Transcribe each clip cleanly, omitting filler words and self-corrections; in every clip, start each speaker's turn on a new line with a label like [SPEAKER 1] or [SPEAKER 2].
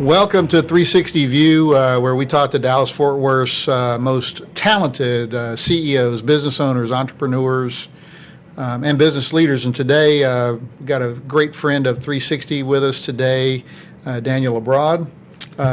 [SPEAKER 1] Welcome to 360 View, where we talk to Dallas-Fort Worth's most talented CEOs, business owners, entrepreneurs, and business leaders. And today, we've got a great friend of 360 with us today, Daniel Abroad,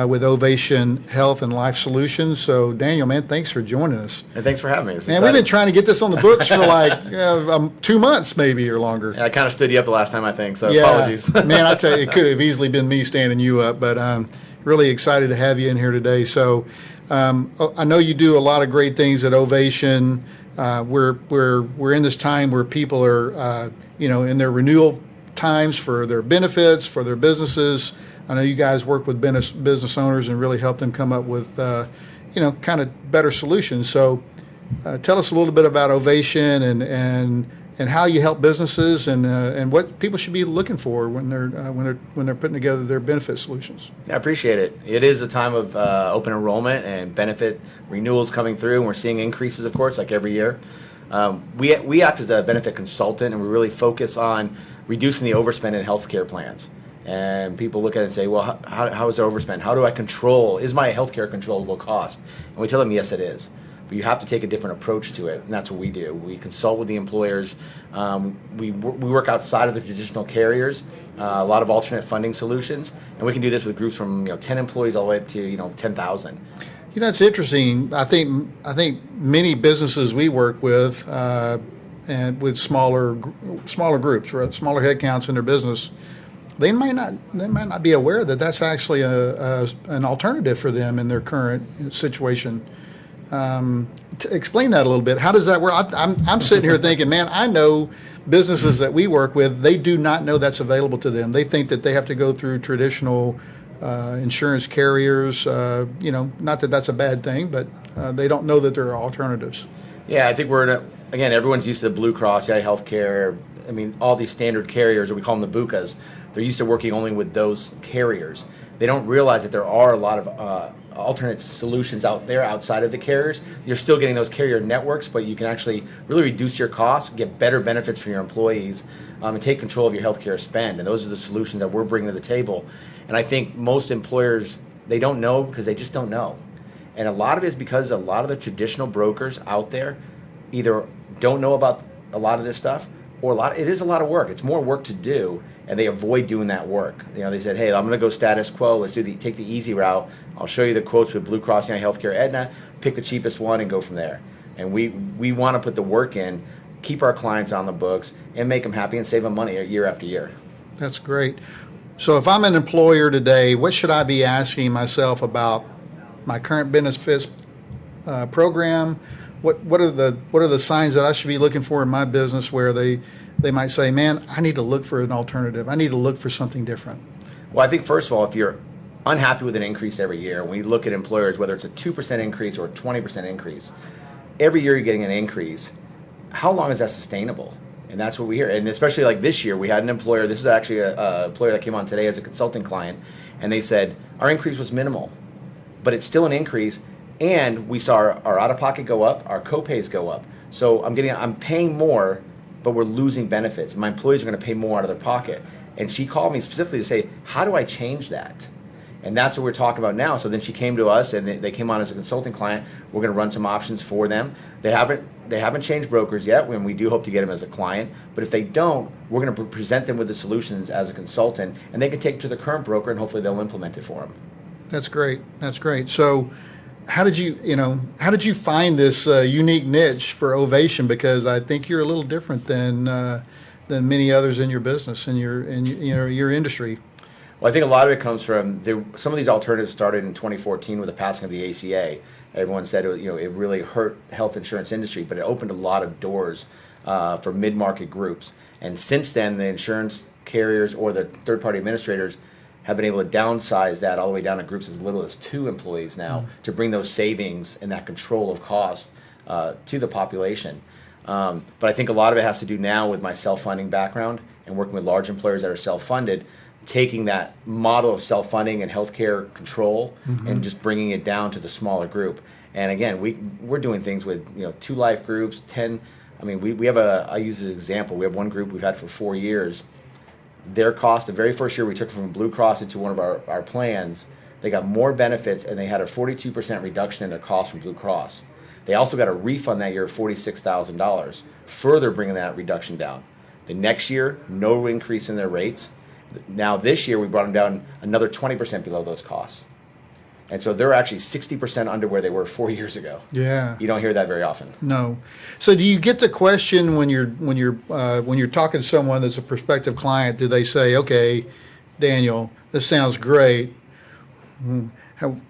[SPEAKER 1] with Ovation Health and Life Solutions. So, Daniel, man, thanks for joining us.
[SPEAKER 2] And thanks for having me. It's
[SPEAKER 1] Man,
[SPEAKER 2] exciting.
[SPEAKER 1] we've been trying to get this on the books for like 2 months maybe or longer.
[SPEAKER 2] I kind of stood you up the last time, I think, so apologies.
[SPEAKER 1] Man, I tell you, it could have easily been me standing you up, but really excited to have you in here today. So I know you do a lot of great things at Ovation. We're in this time where people are, in their renewal times for their benefits, for their businesses. I know you guys work with business owners and really help them come up with, kind of better solutions. So tell us a little bit about Ovation and how you help businesses and what people should be looking for when they're putting together their benefit solutions.
[SPEAKER 2] Yeah, I appreciate it. It is a time of open enrollment and benefit renewals coming through, and we're seeing increases, of course, like every year. We act as a benefit consultant, and we really focus on reducing the overspend in healthcare plans. And people look at it and say, well, how is there overspend? How do I control? Is my healthcare controllable cost? And we tell them, yes, it is. But you have to take a different approach to it, and that's what we do. We consult with the employers. We work outside of the traditional carriers, a lot of alternate funding solutions, and we can do this with groups from 10 employees all the way up to 10,000.
[SPEAKER 1] It's interesting. I think many businesses we work with, and with smaller groups, right, smaller headcounts in their business, they might not be aware that that's actually an alternative for them in their current situation. To explain that a little bit. How does that work? I'm sitting here thinking, man, I know businesses that we work with, they do not know that's available to them. They think that they have to go through traditional insurance carriers. Not that that's a bad thing, but they don't know that there are alternatives.
[SPEAKER 2] Yeah, I think again, everyone's used to Blue Cross, United Healthcare. I mean, all these standard carriers, or we call them the BUCAs, they're used to working only with those carriers. They don't realize that there are a lot of alternate solutions out there outside of the carriers. You're still getting those carrier networks, but you can actually really reduce your costs, get better benefits for your employees, and take control of your healthcare spend. And those are the solutions that we're bringing to the table. And I think most employers, they don't know because they just don't know. And a lot of it is because a lot of the traditional brokers out there either don't know about a lot of this stuff, or it is a lot of work. It's more work to do, and they avoid doing that work. They said, hey, I'm going to go status quo. Let's take the easy route. I'll show you the quotes with Blue Cross, United Healthcare, Aetna. Pick the cheapest one and go from there. And we want to put the work in, keep our clients on the books, and make them happy and save them money year after year.
[SPEAKER 1] That's great. So if I'm an employer today, what should I be asking myself about my current benefits program? What are the signs that I should be looking for in my business where they might say, man, I need to look for an alternative. I need to look for something different.
[SPEAKER 2] Well, I think first of all, if you're unhappy with an increase every year, when we look at employers, whether it's a 2% increase or a 20% increase, every year you're getting an increase. How long is that sustainable? And that's what we hear. And especially like this year, we had an employer, this is actually a employer that came on today as a consulting client, and they said, our increase was minimal, but it's still an increase. And we saw our out-of-pocket go up, our co-pays go up. So I'm paying more, but we're losing benefits. My employees are going to pay more out of their pocket. And she called me specifically to say, how do I change that? And that's what we're talking about now. So then she came to us, and they came on as a consulting client. We're going to run some options for them. They haven't changed brokers yet, when we do hope to get them as a client. But if they don't, we're going to present them with the solutions as a consultant, and they can take it to their current broker, and hopefully they'll implement it for them.
[SPEAKER 1] That's great. So how did you find this unique niche for Ovation? Because I think you're a little different than many others in your business and your industry.
[SPEAKER 2] Well, I think a lot of it comes from some of these alternatives started in 2014 with the passing of the ACA. Everyone said it really hurt health insurance industry, but it opened a lot of doors for mid-market groups. And since then, the insurance carriers or the third-party administrators have been able to downsize that all the way down to groups as little as 2 employees now to bring those savings and that control of cost to the population. But I think a lot of it has to do now with my self-funding background and working with large employers that are self-funded, taking that model of self-funding and healthcare control and just bringing it down to the smaller group. And again, we're doing things with 2 life groups, 10. I mean, we have I use this example. We have one group we've had for 4 years. Their cost, the very first year we took from Blue Cross into one of our plans, they got more benefits, and they had a 42% reduction in their cost from Blue Cross. They also got a refund that year of $46,000, further bringing that reduction down. The next year, no increase in their rates. Now this year, we brought them down another 20% below those costs. And so they're actually 60% under where they were 4 years ago.
[SPEAKER 1] Yeah.
[SPEAKER 2] You don't hear that very often.
[SPEAKER 1] No. So do you get the question when you're talking to someone that's a prospective client? Do they say, "Okay, Daniel, this sounds great.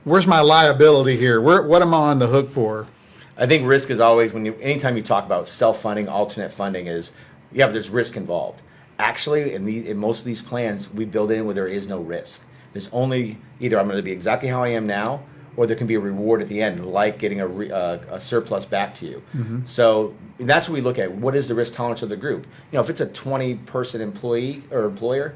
[SPEAKER 1] Where's my liability here? What am I on the hook for?"
[SPEAKER 2] I think risk is always anytime you talk about self-funding, alternate funding but there's risk involved. Actually, in most of these plans, we build in where there is no risk. There's only either I'm going to be exactly how I am now, or there can be a reward at the end, like getting a surplus back to you. Mm-hmm. So that's what we look at. What is the risk tolerance of the group? If it's a 20-person employee or employer,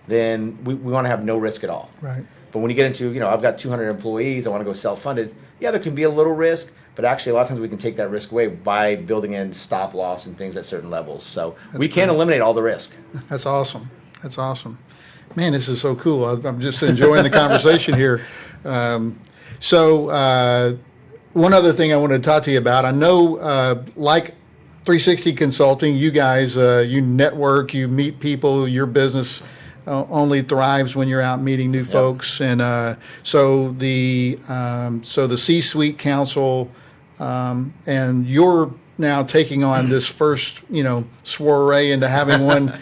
[SPEAKER 2] then we want to have no risk at all.
[SPEAKER 1] Right.
[SPEAKER 2] But when you get into, I've got 200 employees, I want to go self-funded. Yeah, there can be a little risk, but actually a lot of times we can take that risk away by building in stop loss and things at certain levels. So we can eliminate all the risk.
[SPEAKER 1] That's awesome. That's awesome. Man, this is so cool. I'm just enjoying the conversation here. So one other thing I wanted to talk to you about, I know like 360 Consulting, you guys, you network, you meet people, your business only thrives when you're out meeting new folks. And so the C-Suite Council, and you're now taking on this first, soiree into having one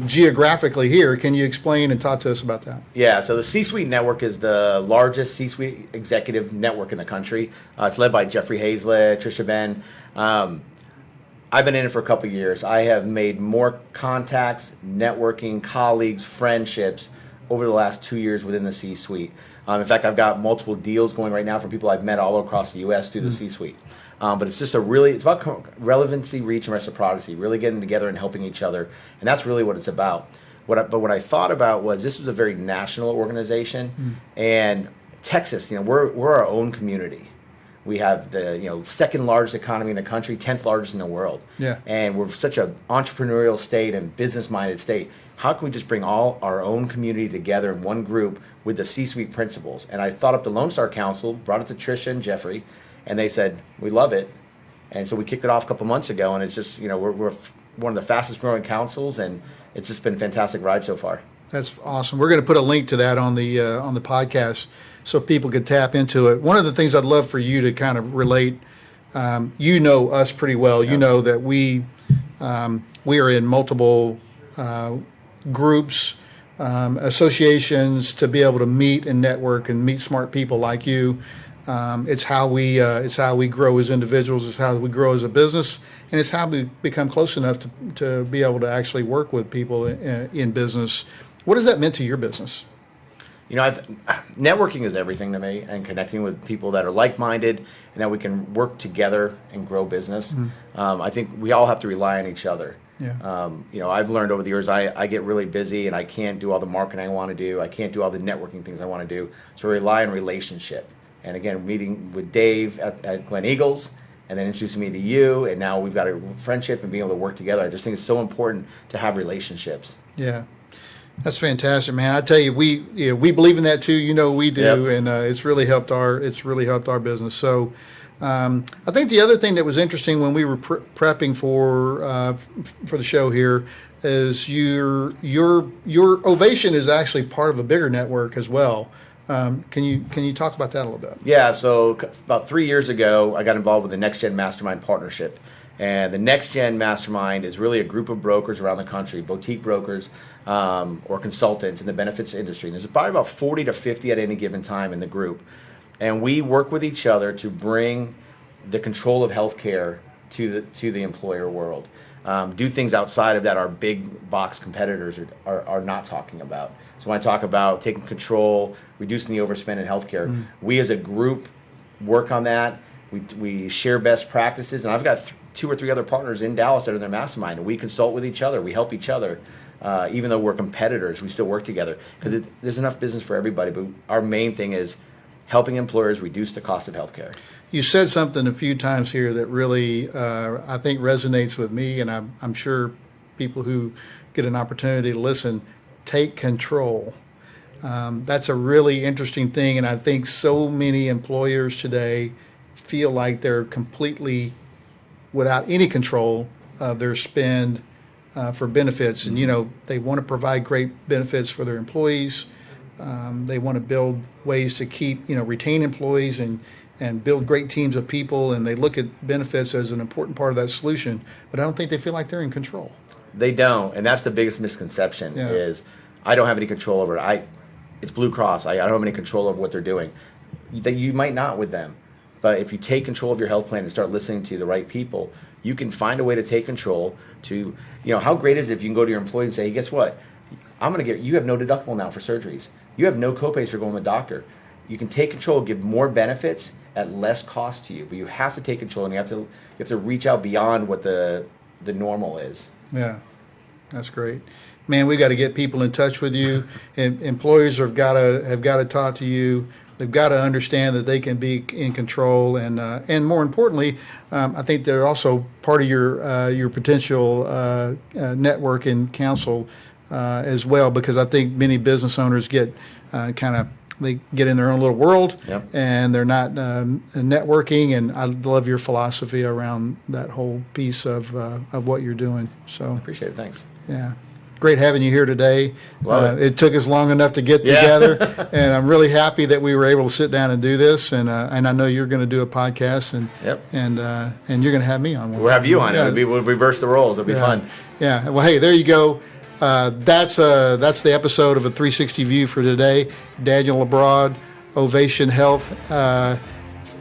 [SPEAKER 1] geographically here. Can you explain and talk to us about that?
[SPEAKER 2] Yeah, so the C-Suite Network is the largest C-Suite executive network in the country. It's led by Jeffrey Hazlett, Trisha Ben. I've been in it for a couple of years. I have made more contacts, networking, colleagues, friendships over the last 2 years within the C-Suite. In fact, I've got multiple deals going right now from people I've met all across the U.S. through the C-Suite. But it's just it's about relevancy, reach, and reciprocity, really getting together and helping each other. And that's really what it's about. But what I thought about was this was a very national organization. And Texas, we're our own community. We have the second largest economy in the country, 10th largest in the world.
[SPEAKER 1] Yeah.
[SPEAKER 2] And we're such an entrepreneurial state and business-minded state. How can we just bring all our own community together in one group with the C-Suite principles? And I thought up the Lone Star Council, brought it to Trisha and Jeffrey, and they said, we love it. And so we kicked it off a couple months ago, and it's just, we're one of the fastest growing councils, and it's just been a fantastic ride so far.
[SPEAKER 1] That's awesome. We're going to put a link to that on the podcast so people could tap into it. One of the things I'd love for you to kind of relate, you know us pretty well. You know that we are in multiple groups, associations to be able to meet and network and meet smart people like you. It's how we grow as individuals. It's how we grow as a business, and it's how we become close enough to be able to actually work with people in business. What has that meant to your business?
[SPEAKER 2] Networking is everything to me, and connecting with people that are like-minded and that we can work together and grow business. I think we all have to rely on each other.
[SPEAKER 1] Yeah.
[SPEAKER 2] I've learned over the years I get really busy and I can't do all the marketing I want to do. I can't do all the networking things I want to do. So I rely on relationship. And again, meeting with Dave at Glen Eagles, and then introducing me to you, and now we've got a friendship and being able to work together. I just think it's so important to have relationships.
[SPEAKER 1] Yeah. That's fantastic, man. I tell you, we believe in that too. We do, and it's really helped our business. So, I think the other thing that was interesting when we were prepping for the show here is your Ovation is actually part of a bigger network as well. Can you talk about that a little bit?
[SPEAKER 2] Yeah. So about 3 years ago, I got involved with the Next Gen Mastermind Partnership. And the Next Gen Mastermind is really a group of brokers around the country, boutique brokers or consultants in the benefits industry. And there's probably about 40 to 50 at any given time in the group. And we work with each other to bring the control of healthcare to the employer world. Do things outside of that our big box competitors are not talking about. So when I talk about taking control, reducing the overspend in healthcare, we as a group work on that. We share best practices, and I've got 2 or 3 other partners in Dallas that are in their mastermind, and we consult with each other. We help each other. Even though we're competitors, we still work together because there's enough business for everybody. But our main thing is helping employers reduce the cost of healthcare.
[SPEAKER 1] You said something a few times here that really, I think, resonates with me, and I'm sure people who get an opportunity to listen, take control. That's a really interesting thing, and I think so many employers today feel like they're completely without any control of their spend for benefits. And, they want to provide great benefits for their employees. They want to build ways to keep, retain employees and build great teams of people. And they look at benefits as an important part of that solution. But I don't think they feel like they're in control.
[SPEAKER 2] They don't, and that's the biggest misconception
[SPEAKER 1] Yeah.
[SPEAKER 2] is I don't have any control over it. It's Blue Cross. I don't have any control over what they're doing. That you might not with them, but if you take control of your health plan and start listening to the right people, you can find a way to take control. To how great is it if you can go to your employee and say, hey, guess what? You have no deductible now for surgeries. You have no copays for going to the doctor. You can take control, give more benefits at less cost to you, but you have to take control and you have to reach out beyond what the normal is.
[SPEAKER 1] Yeah, that's great. Man, we got to get people in touch with you. And employers have got to talk to you. They've got to understand that they can be in control, and more importantly, I think they're also part of your potential network and counsel as well. Because I think many business owners get they get in their own little world,
[SPEAKER 2] Yep.
[SPEAKER 1] and they're not networking. And I love your philosophy around that whole piece of what you're doing. So
[SPEAKER 2] Appreciate it. Thanks.
[SPEAKER 1] yeah. Great having you here today.
[SPEAKER 2] Love it.
[SPEAKER 1] It took us long enough to get together, and I'm really happy that we were able to sit down and do this. And I know you're going to do a podcast, and
[SPEAKER 2] Yep.
[SPEAKER 1] and you're going to have me on one.
[SPEAKER 2] We'll have you on
[SPEAKER 1] Yeah.
[SPEAKER 2] it. We'll reverse the roles. It'll be fun.
[SPEAKER 1] Yeah. Well, hey, there you go. That's the episode of a 360 View for today. Daniel Abroad, Ovation Health.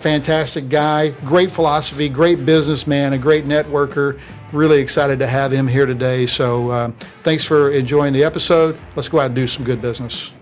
[SPEAKER 1] Fantastic guy, great philosophy, great businessman, a great networker. Really excited to have him here today. So thanks for enjoying the episode. Let's go out and do some good business.